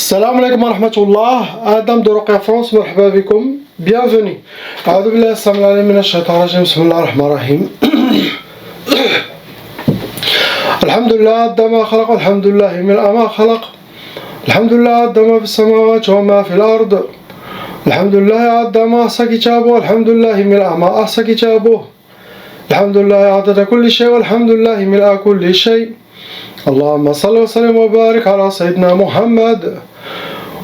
Salam alaikum wa rahmatullah, Adam de Ruqya France, marhaba bikoum, bienvenue. A'udhu billahi as-samil alim minash shaitanir rajim, bismillahir rahmanir rahim. Alhamdulillah, adda ma khalaq, alhamdulillah min ma khalaq. Alhamdulillah, adda ma fis samawati wa ma fil ard. Alhamdulillah, adda ma ahsa kitabu, alhamdulillah min ma ahsa kitabu. Alhamdulillah, adada kulli shay, walhamdulillah min kulli shay. اللهم صل وسلم وبارك على سيدنا محمد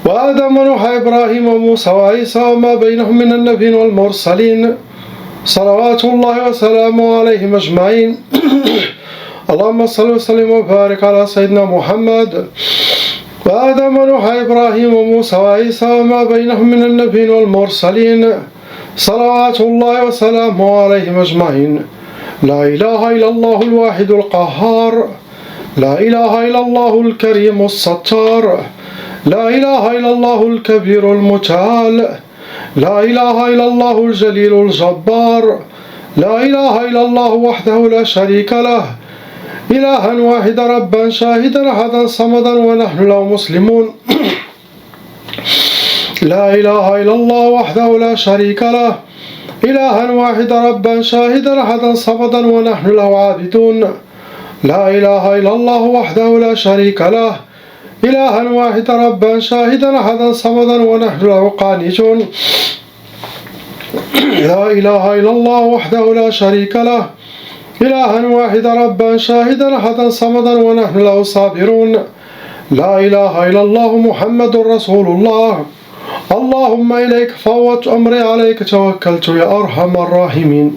وآدم ونوح إبراهيم وموسى وعيسى وما بينهم من النبيين والمرسلين صلوات الله وسلامه عليهم أجمعين. اللهم صل وسلم وبارك على سيدنا محمد وآدم ونوح إبراهيم وموسى وعيسى وما بينهم من النبيين والمرسلين صلوات الله وسلامه عليهم أجمعين. لا إله إلا الله الواحد القهار، لا إله إلا الله الكريم الستار، لا إله إلا الله الكبير المتعال، لا إله إلا الله الجليل الجبار، لا إله إلا الله وحده لا شريك له، إلها واحدا ربا شاهدا أحدا صمدا ونحن له مسلمون. لا إله إلا الله وحده لا شريك له، إلها واحدا ربا شاهدا أحدا صمدا ونحن له عابدون. لا إله إلا الله وحده لا شريك له، إلها واحدا ربا شاهدا أحدا صمدا ونحن له قانتون. لا إله إلا الله وحده لا شريك له، إلها واحدا ربا شاهدا أحدا صمدا ونحن له صابرون. لا إله إلا الله محمد رسول الله. اللهم إليك فوضت أمري عليك توكلت يا أرحم الراحمين.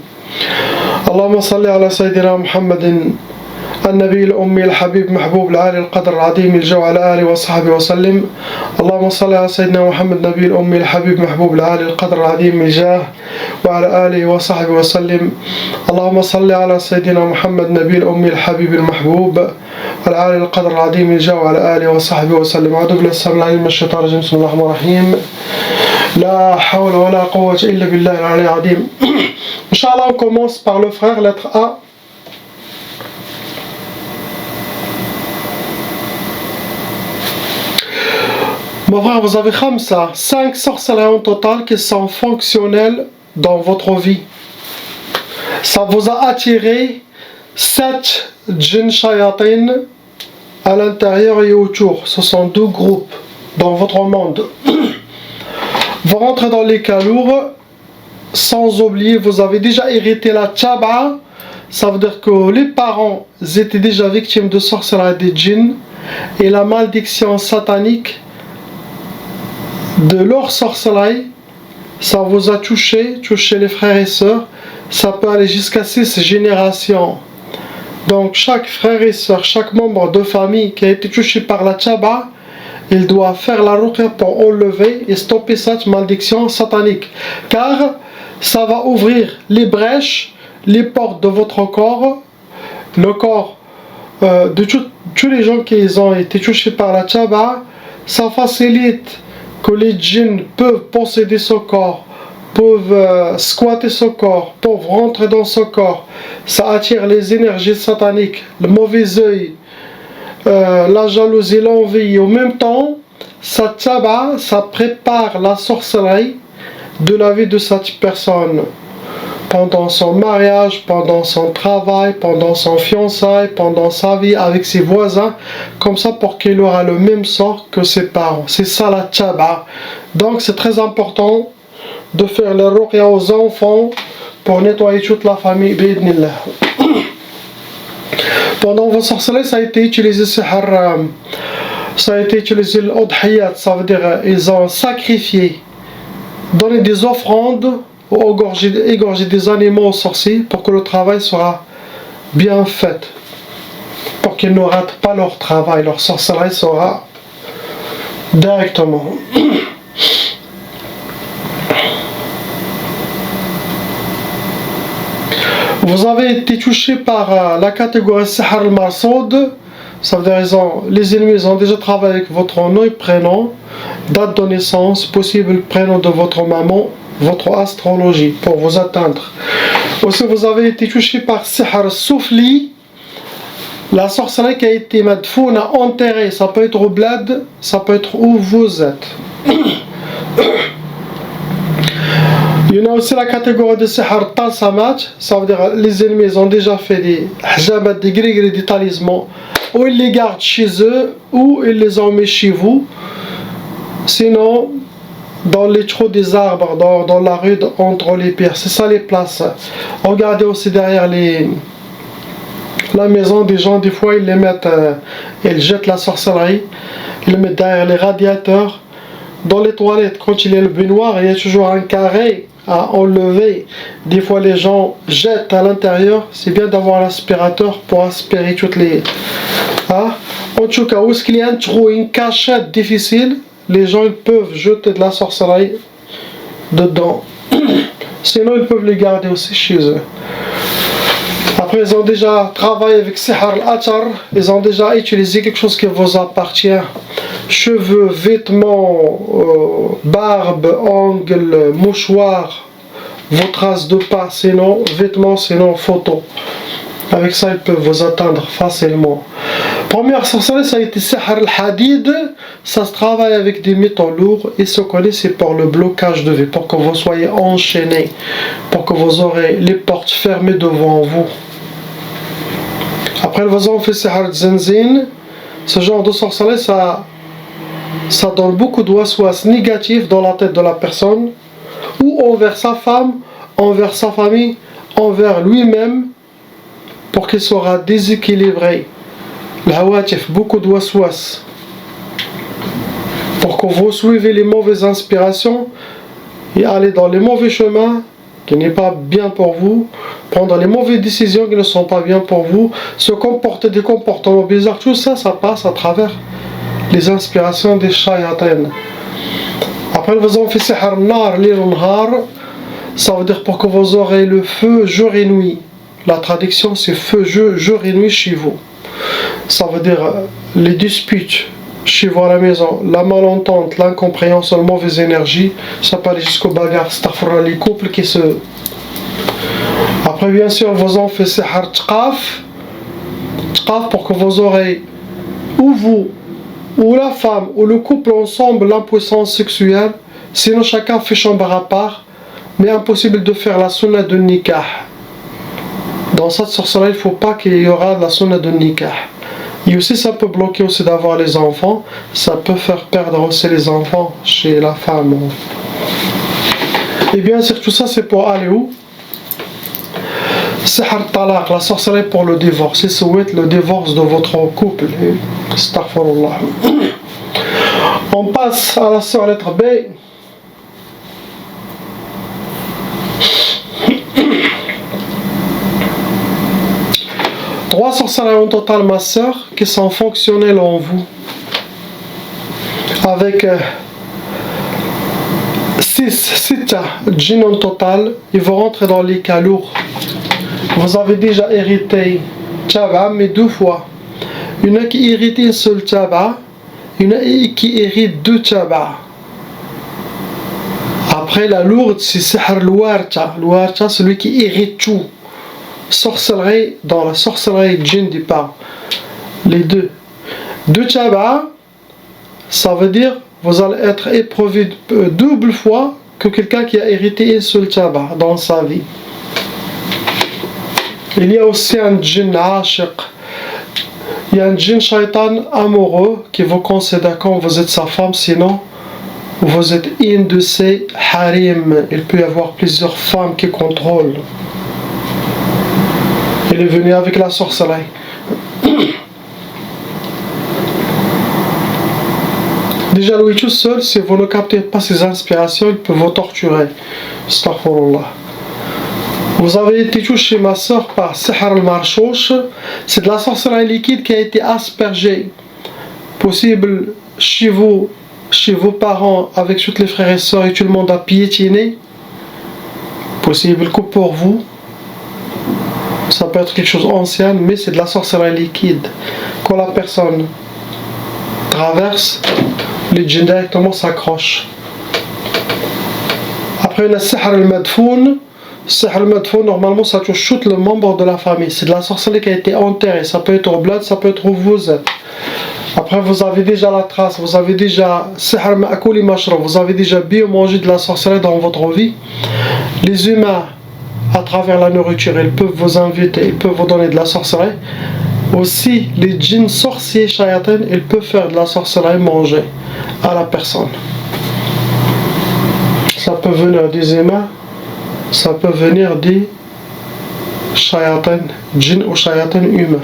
اللهم صل على سيدنا محمد النبي الأمي الحبيب محبوب العالي القدر العظيم الجو على آله وصحبه وسلم. اللهم صل على سيدنا محمد النبي الأمي الحبيب محبوب العالي القدر العظيم الجاه وعلى آله وصحبه وسلم. اللهم صل على سيدنا محمد النبي الأمي الحبيب المحبوب العالي القدر العظيم الجاه وعلى آله وصحبه وسلم. أعوذ بالله السميع العليم من الشيطان الرجيم، بسم الله الرحمن الرحيم. لا حول ولا قوة إلا بالله العلي العظيم. Inch'Allah, on commence par le frère, lettre A. Mon frère, vous avez 5 sorcelleries en total qui sont fonctionnelles dans votre vie. Ça vous a attiré 7 djinns shayatin à l'intérieur et autour. Ce sont 2 groupes dans votre monde. Vous rentrez dans les calours, sans oublier, vous avez déjà hérité la tchaba. Ça veut dire que les parents étaient déjà victimes de sorcellerie des djinns et la malédiction satanique de leur sorcellerie, ça vous a touché les frères et sœurs, ça peut aller jusqu'à 6 générations. Donc chaque frère et sœur, chaque membre de famille qui a été touché par la tchaba, il doit faire la ruqya pour enlever et stopper cette malédiction satanique. Car ça va ouvrir les brèches, les portes de votre corps, le corps de tous les gens qui ont été touchés par la tchaba. Ça facilite que les djinns peuvent posséder ce corps, peuvent squatter ce corps, peuvent rentrer dans ce corps. Ça attire les énergies sataniques, le mauvais œil, la jalousie, l'envie. En même temps, ça prépare la sorcellerie de la vie de cette personne. Pendant son mariage, pendant son travail, pendant son fiançailles, pendant sa vie avec ses voisins, comme ça pour qu'il aura le même sort que ses parents. C'est ça la tchaba. Donc c'est très important de faire le ruqya aux enfants pour nettoyer toute la famille, bi'idnillah. Pendant vos sorcelleries, ça a été utilisé ça a été utilisé l'udhiyat, ça veut dire ils ont sacrifié, donné des offrandes ou égorger des animaux aux sorciers pour que le travail sera bien fait, pour qu'ils ne ratent pas leur travail, leur sorcellerie sera directement. Vous avez été touché par la catégorie Sihar al-Marsoud, ça veut dire les ennemis ont déjà travaillé avec votre nom et prénom, date de naissance, possible prénom de votre maman, votre astrologie pour vous atteindre. Aussi vous avez été touché par Sihar Soufli, La sorcellerie qui a été madfouna, enterrée, ça peut être au bled, ça peut être où vous êtes. Il y en a aussi la catégorie de sihar talsamat, ça veut dire les ennemis ont déjà fait des hijabat, des gris-gris, des talismans, ou ils les gardent chez eux, ou ils les ont mis chez vous. Sinon, dans les trous des arbres, dans la rue, entre les pierres, c'est ça les places. Regardez aussi derrière la maison des gens, des fois ils les mettent, ils jettent la sorcellerie, ils le mettent derrière les radiateurs. Dans les toilettes, quand il y a le baignoire, il y a toujours un carré à enlever. Des fois les gens jettent à l'intérieur. C'est bien d'avoir l'aspirateur pour aspirer toutes les... En tout cas, où est-ce qu'il y a un trou, une cachette difficile, les gens ils peuvent jeter de la sorcellerie dedans. Sinon ils peuvent les garder aussi chez eux. Après ils ont déjà travaillé avec Sihar al-Atar, ils ont déjà utilisé quelque chose qui vous appartient. Cheveux, vêtements, barbe, ongles, mouchoirs, vos traces de pas, sinon vêtements, sinon photos. Avec ça, ils peuvent vous atteindre facilement. Première sorcellerie, ça a été Sihar al-Hadid. Ça se travaille avec des métaux lourds et se connaît, c'est pour le blocage de vie, pour que vous soyez enchaînés, pour que vous aurez les portes fermées devant vous. Après, vous avez fait Sihar al-Zenzin. Ce genre de sorcellerie, ça donne beaucoup de waswas négatifs dans la tête de la personne, ou envers sa femme, envers sa famille, envers lui-même, pour qu'il sera déséquilibré. L'hawatif, beaucoup de waswas. Pour que vous suivez les mauvaises inspirations et allez dans les mauvais chemins qui n'est pas bien pour vous, prendre les mauvaises décisions qui ne sont pas bien pour vous, se comporter des comportements bizarres, tout ça, ça passe à travers les inspirations des shayatin. Après, vous avez fait Sihar nar lil nhar, ça veut dire pour que vous aurez le feu jour et nuit. La traduction c'est feu jour et nuit chez vous. Ça veut dire les disputes chez vous à la maison, la malentente, l'incompréhension, la mauvaise énergie, ça peut aller jusqu'au bagarre, c'est-à-dire les couples qui se... Après bien sûr vous en faites Sihar tqaf pour que vous aurez ou vous ou la femme ou le couple ensemble l'impuissance sexuelle, sinon chacun fait chambre à part, mais impossible de faire la sunna de nikah. Dans cette sorcellerie, il ne faut pas qu'il y aura la sunna de nikah. Et aussi ça peut bloquer aussi d'avoir les enfants, ça peut faire perdre aussi les enfants chez la femme. Et bien sûr tout ça c'est pour aller où? Sihar talaq, la sorcellerie pour le divorce, il souhaite le divorce de votre couple. Astaghfirullah. On passe à la sœur lettre B. Trois sorcelleries en total, ma sœur, qui sont fonctionnelles en vous. Avec 6 djinns en total, ils vont rentrer dans les cas lourds. Vous avez déjà hérité Tchaba, mais 2 fois. Il y en a qui héritent une seule Tchaba, il y en a qui héritent 2 Tchaba. Après la lourde, c'est Sihar al-Warta. Al-Warta, celui qui hérite tout. Sorcellerie, dans la sorcellerie djinn du pas. Les 2 Tchaba, ça veut dire vous allez être éprouvé double fois que quelqu'un qui a hérité une seule Tchaba dans sa vie. Il y a aussi un djinn ashiq. Il y a un djinn shaitan amoureux qui vous considère comme vous êtes sa femme, sinon vous êtes une de ses harim. Il peut y avoir plusieurs femmes qui contrôlent. Il est venu avec la sorcellerie. Déjà lui tout seul, si vous ne captez pas ses inspirations, il peut vous torturer. Astaghfirullah. Vous avez été touché, ma soeur, par Sihar al-Marshouch. C'est de la sorcellerie liquide qui a été aspergée. Possible chez vous, chez vos parents, avec tous les frères et sœurs, et tout le monde a piétiné. Possible que pour vous, ça peut être quelque chose d'ancien, mais c'est de la sorcellerie liquide. Quand la personne traverse, les djinns directement s'accrochent. Après, il y a Sihar al-Madfoun. Sihr al-Madfoun, normalement, ça touche tout le membre de la famille. C'est de la sorcellerie qui a été enterrée. Ça peut être au bled, ça peut être où vous êtes. Après, vous avez déjà la trace, vous avez déjà Sihr ma'kouli mashra, vous avez déjà bien mangé de la sorcellerie dans votre vie. Les humains, à travers la nourriture, ils peuvent vous inviter, ils peuvent vous donner de la sorcellerie. Aussi, les djinns sorciers, shayatin, ils peuvent faire de la sorcellerie manger à la personne. Ça peut venir des humains, ça peut venir des shayatin, djinns ou shayatin humains.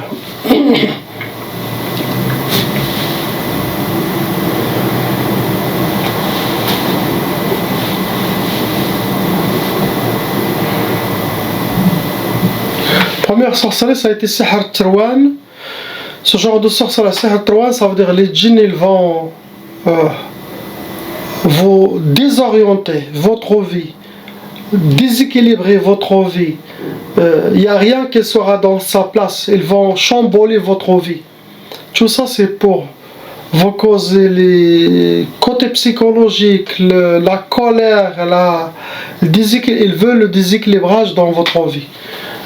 Première sorcellerie, ça a été Sihr Terwan. Ce genre de sorcellerie, Sihr Terwan, ça veut dire les djinns, ils vont vous désorienter votre vie, déséquilibrer votre vie. Il n'y a rien qui sera dans sa place. Ils vont chambouler votre vie. Tout ça, c'est pour vous causer les côtés psychologiques, la colère, ils veulent le déséquilibrage dans votre vie.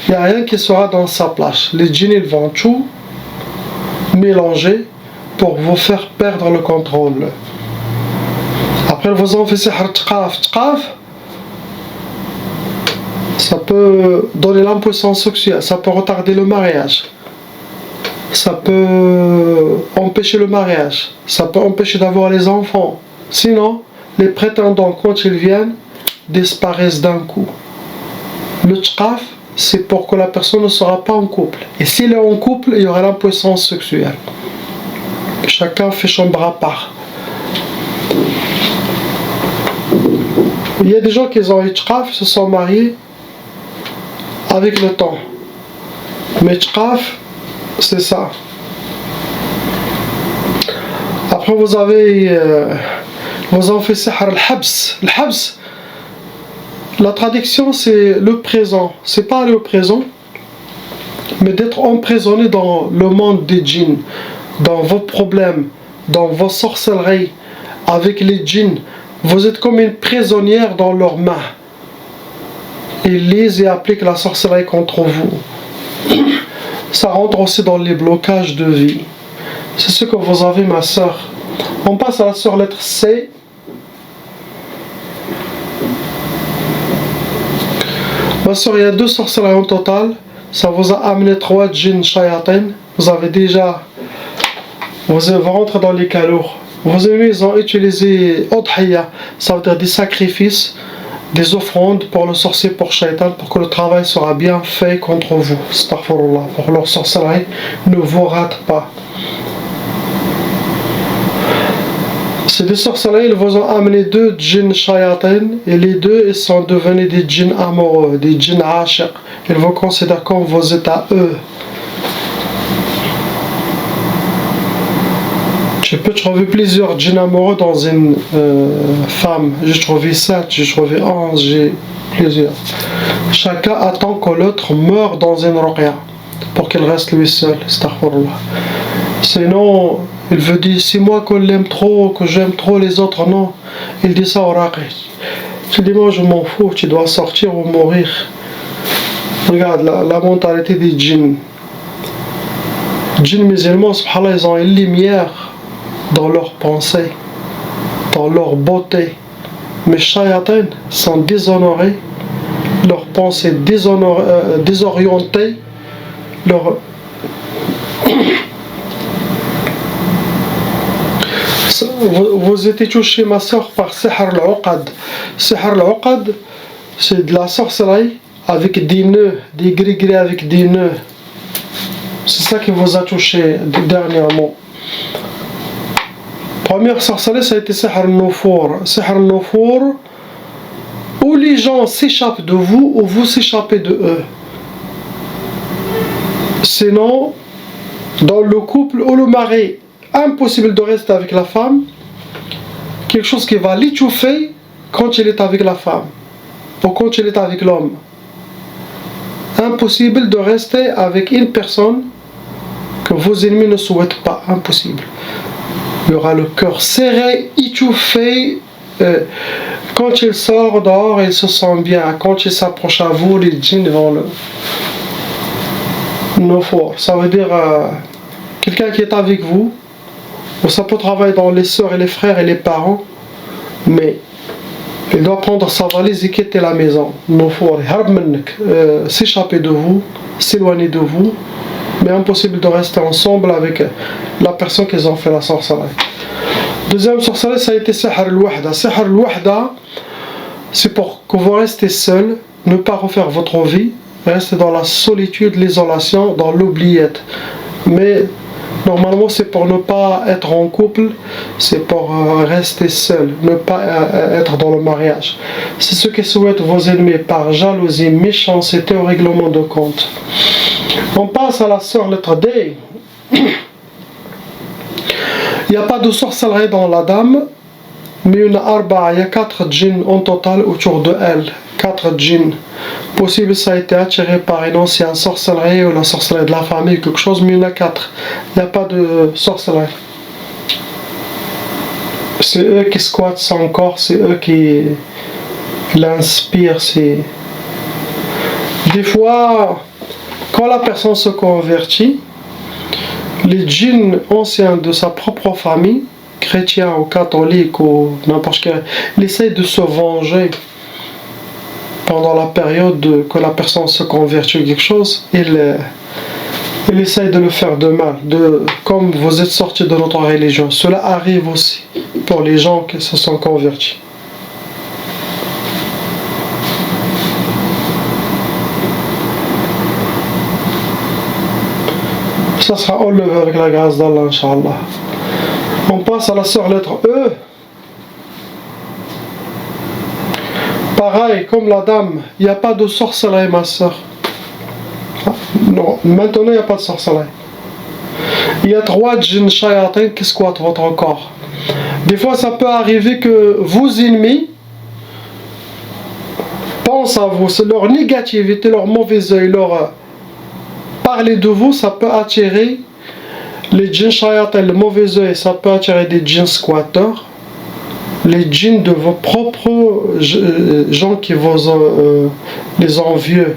Il n'y a rien qui sera dans sa place. Les djinns, ils vont tout mélanger pour vous faire perdre le contrôle. Après, vous en faites Sihr Tqaf. Tqaf, ça peut donner l'impuissance sexuelle, ça peut retarder le mariage, ça peut empêcher le mariage, ça peut empêcher d'avoir les enfants. Sinon, les prétendants, quand ils viennent, disparaissent d'un coup. Le Tqaf, c'est pour que la personne ne sera pas en couple. Et s'il est en couple, il y aura l'impuissance sexuelle. Chacun fait chambre à part. Il y a des gens qui ont eu Tqaf, se sont mariés avec le temps. Mais Tqaf, c'est ça. Après, vous en faites Sihr al-Habs. Al-Habs, la traduction, c'est le présent. C'est pas aller au présent, mais d'être emprisonné dans le monde des djinns, dans vos problèmes, dans vos sorcelleries, avec les djinns. Vous êtes comme une prisonnière dans leurs mains. Ils lisent et appliquent la sorcellerie contre vous. Ça rentre aussi dans les blocages de vie. C'est ce que vous avez, ma soeur. On passe à la soeur lettre C. Ma soeur, il y a 2 sorcelleries en total. Ça vous a amené 3 djinns shayatin. Vous avez déjà... Vous rentrez dans les calours. Vos ennemis, ils ont utilisé Udhiya, ça veut dire des sacrifices, des offrandes pour le sorcier, pour Shaitan, pour que le travail sera bien fait contre vous. Astaghfirullah, pour que leur sorcellerie ne vous rate pas. Ces 2 sorcelleries, ils vous ont amené 2 djinns shayatin, et les 2, ils sont devenus des djinns amoureux, des djinns ashiq. Ils vous considèrent comme vous êtes à eux. J'ai pu trouver plusieurs djinns amoureux dans une femme. J'ai trouvé 7, j'ai trouvé 11, j'ai plusieurs. Chacun attend que l'autre meure dans une ruqya pour qu'il reste lui seul. Astaghfirullah. Sinon, il veut dire, c'est moi que l'aime trop, que j'aime trop les autres. Non, il dit ça au raqi. Tu dis, moi je m'en fous, tu dois sortir ou mourir. Regarde la mentalité des djinns. Les djinns musulmans, subhanallah, ils ont une lumière dans leurs pensées, dans leur beauté. Mais shayatin sont déshonorés, leurs pensées désorientées, Vous étiez touché, ma soeur, par Sihr al-Uqad. Sihr al-Uqad, c'est de la sorcellerie avec des nœuds, des gris-gris avec des nœuds. C'est ça qui vous a touché dernièrement. Première sorcellerie, ça a été Sihr al-Nufur. Sihr al-Nufur, où les gens s'échappent de vous ou vous s'échappez de eux. Sinon, dans le couple ou le mari, impossible de rester avec la femme. Quelque chose qui va l'étouffer quand il est avec la femme ou quand il est avec l'homme. Impossible de rester avec une personne que vos ennemis ne souhaitent pas. Impossible. Il y aura le cœur serré, étouffé, Quand il sort dehors, il se sent bien. Quand il s'approche à vous, les djinns vont le nufur. Ça veut dire quelqu'un qui est avec vous, ou ça peut travailler dans les sœurs et les frères et les parents, mais il doit prendre sa valise et quitter la maison. Nufur, s'échapper de vous, s'éloigner de vous, mais impossible de rester ensemble avec la personne qui ont fait la sorcellerie. Deuxième sorcellerie, ça a été Sihr al-Wahda. Sihr al-Wahda, c'est pour que vous restez seul, ne pas refaire votre vie, rester dans la solitude, l'isolation, dans l'oubliette. Mais normalement, c'est pour ne pas être en couple, c'est pour rester seul, ne pas être dans le mariage. C'est ce que souhaitent vos ennemis par jalousie, méchanceté au règlement de compte. On passe à la sœur lettre D. Il n'y a pas de sorcellerie dans la dame, mais il y a 4 djinns en total autour de elle. 4 djinns. Possible, ça a été attiré par une ancienne sorcellerie ou la sorcellerie de la famille, quelque chose, mais il y en a 4. Il n'y a pas de sorcellerie. C'est eux qui squattent son corps, c'est eux qui l'inspirent. Des fois, quand la personne se convertit, les djinns anciens de sa propre famille, chrétiens ou catholiques ou n'importe quel, ils essayent de se venger pendant la période que la personne se convertit ou quelque chose. Il essaye de le faire de mal, comme vous êtes sortis de notre religion. Cela arrive aussi pour les gens qui se sont convertis. Ça sera enlevé avec la grâce d'Allah, Inch'Allah. On passe à la sœur lettre E. Pareil, comme la dame, il n'y a pas de sorcellerie, ma sœur. Non, maintenant il n'y a pas de sorcellerie. Il y a 3 djinns shayatin qui squattent votre corps. Des fois, ça peut arriver que vos ennemis pensent à vous, c'est leur négativité, leur mauvais œil, leur parler de vous, ça peut attirer les djinns shayatin, le mauvais œil, ça peut attirer des djinns squatteurs, les djinns de vos propres gens qui vous les envieux,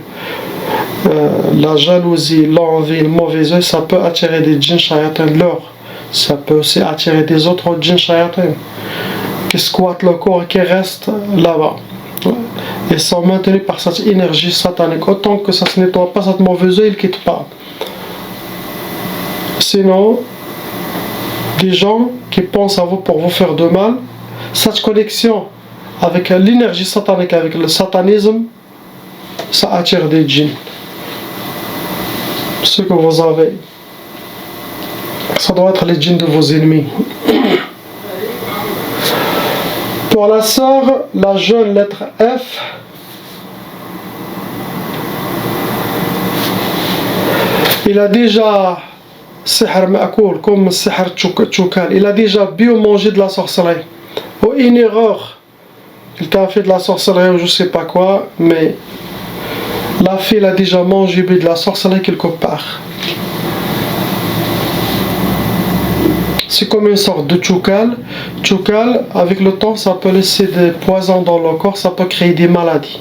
la jalousie, l'envie, le mauvais œil, ça peut attirer des djinns shayatin de leur. Ça peut aussi attirer des autres djinns shayatin qui squattent le corps et qui restent là-bas. Et sont maintenus par cette énergie satanique. Autant que ça ne se nettoie pas, cette mauvaise œil, il ne quitte pas. Sinon, des gens qui pensent à vous pour vous faire de mal, cette connexion avec l'énergie satanique, avec le satanisme, ça attire des djinns. Ce que vous avez, ça doit être les djinns de vos ennemis. Pour la sœur, la jeune lettre F, il a déjà sihr ma'koul, comme sihr tchoukal, il a déjà bu ou mangé de la sorcellerie. Ou une erreur, il t'a fait de la sorcellerie ou je sais pas quoi, mais la fille a déjà mangé de la sorcellerie quelque part. C'est comme une sorte de tchoukal. Tchoukal, avec le temps, ça peut laisser des poisons dans le corps, ça peut créer des maladies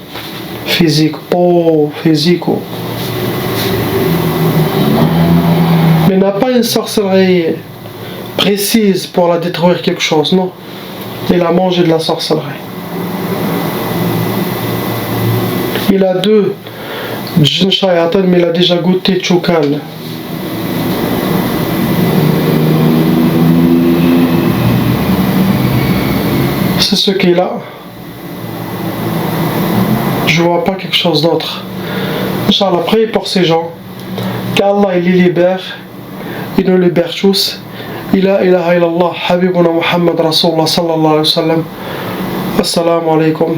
physiques, physiques. Mais il n'a pas une sorcellerie précise pour la détruire quelque chose, non. Il a mangé de la sorcellerie. Il a 2 djinns shayatin, mais il a déjà goûté tchoukal. C'est ce qu'il a. Je vois pas quelque chose d'autre. Inch'Allah, priez pour ces gens. Qu'Allah il les libère. Il nous libère tous. Ila ilaha illallah. Habibuna Muhammad Rasulullah sallallahu alayhi wa sallam. Assalamu alaikum.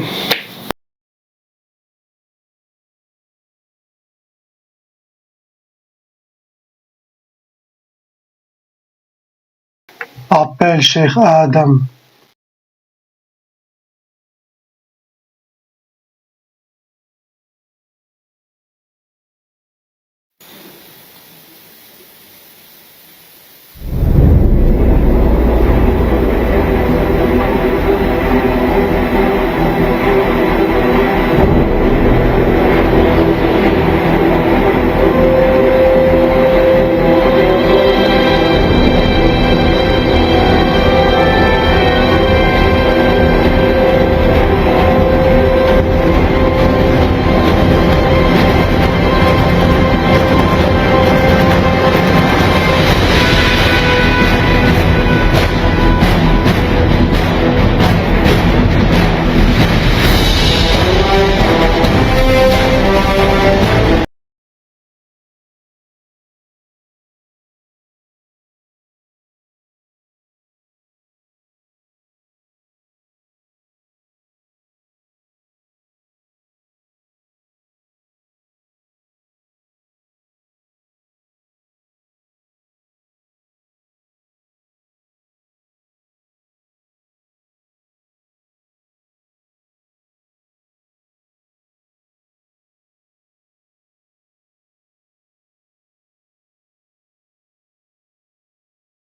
Appelle Cheikh Adam.